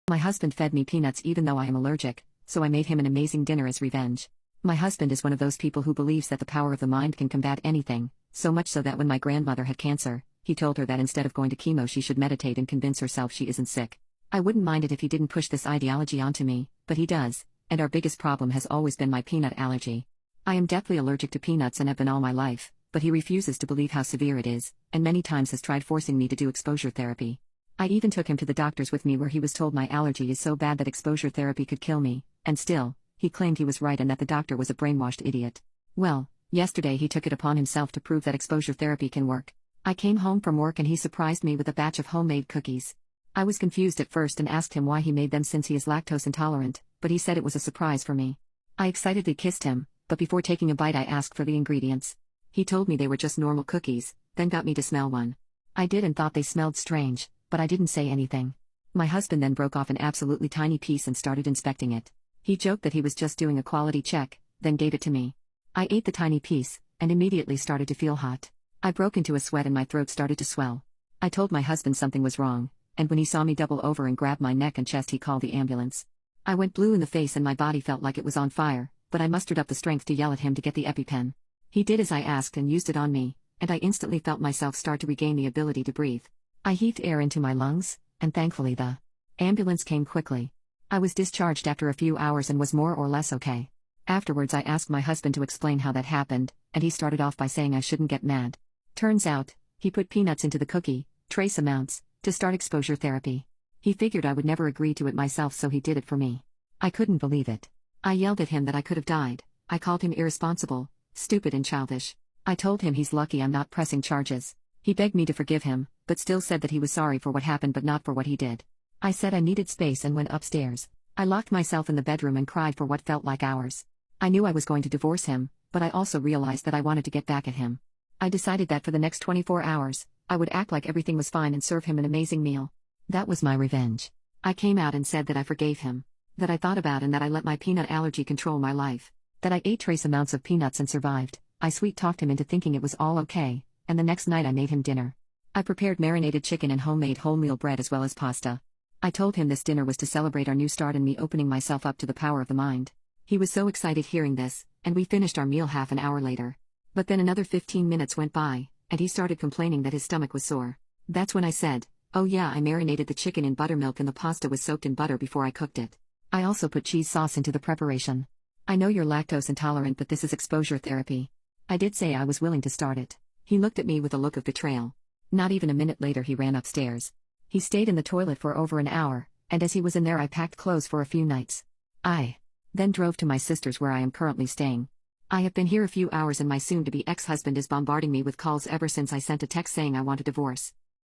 My husband fed me peanuts even though I am allergic, so I made him an amazing dinner as revenge. My husband is one of those people who believes that the power of the mind can combat anything, so much so that when my grandmother had cancer, he told her that instead of going to chemo she should meditate and convince herself she isn't sick. I wouldn't mind it if he didn't push this ideology onto me, but he does, and our biggest problem has always been my peanut allergy. I am deathly allergic to peanuts and have been all my life, but he refuses to believe how severe it is, and many times has tried forcing me to do exposure therapy. I even took him to the doctors with me where he was told my allergy is so bad that exposure therapy could kill me, and still, he claimed he was right and that the doctor was a brainwashed idiot. Well, yesterday he took it upon himself to prove that exposure therapy can work. I came home from work and he surprised me with a batch of homemade cookies. I was confused at first and asked him why he made them since he is lactose intolerant, but he said it was a surprise for me. I excitedly kissed him, but before taking a bite I asked for the ingredients. He told me they were just normal cookies, then got me to smell one. I did and thought they smelled strange, but I didn't say anything. My husband then broke off an absolutely tiny piece and started inspecting it. He joked that he was just doing a quality check, then gave it to me. I ate the tiny piece, and immediately started to feel hot. I broke into a sweat and my throat started to swell. I told my husband something was wrong, and when he saw me double over and grab my neck and chest he called the ambulance. I went blue in the face and my body felt like it was on fire, but I mustered up the strength to yell at him to get the EpiPen. He did as I asked and used it on me, and I instantly felt myself start to regain the ability to breathe. I heaved air into my lungs, and thankfully the ambulance came quickly. I was discharged after a few hours and was more or less okay. Afterwards I asked my husband to explain how that happened, and he started off by saying I shouldn't get mad. Turns out, he put peanuts into the cookie, trace amounts, to start exposure therapy. He figured I would never agree to it myself so he did it for me. I couldn't believe it. I yelled at him that I could have died. I called him irresponsible, stupid and childish. I told him he's lucky I'm not pressing charges. He begged me to forgive him, but still said that he was sorry for what happened but not for what he did. I said I needed space and went upstairs. I locked myself in the bedroom and cried for what felt like hours. I knew I was going to divorce him, but I also realized that I wanted to get back at him. I decided that for the next 24 hours, I would act like everything was fine and serve him an amazing meal. That was my revenge. I came out and said that I forgave him, that I thought about and that I let my peanut allergy control my life, that I ate trace amounts of peanuts and survived. I sweet-talked him into thinking it was all okay, and the next night I made him dinner. I prepared marinated chicken and homemade wholemeal bread as well as pasta. I told him this dinner was to celebrate our new start and me opening myself up to the power of the mind. He was so excited hearing this, and we finished our meal half an hour later. But then another 15 minutes went by, and he started complaining that his stomach was sore. That's when I said, "Oh yeah, I marinated the chicken in buttermilk and the pasta was soaked in butter before I cooked it. I also put cheese sauce into the preparation. I know you're lactose intolerant but this is exposure therapy." I did say I was willing to start it. He looked at me with a look of betrayal. Not even a minute later he ran upstairs. He stayed in the toilet for over an hour, and as he was in there I packed clothes for a few nights. I then drove to my sister's where I am currently staying. I have been here a few hours and my soon-to-be ex-husband is bombarding me with calls ever since I sent a text saying I want a divorce.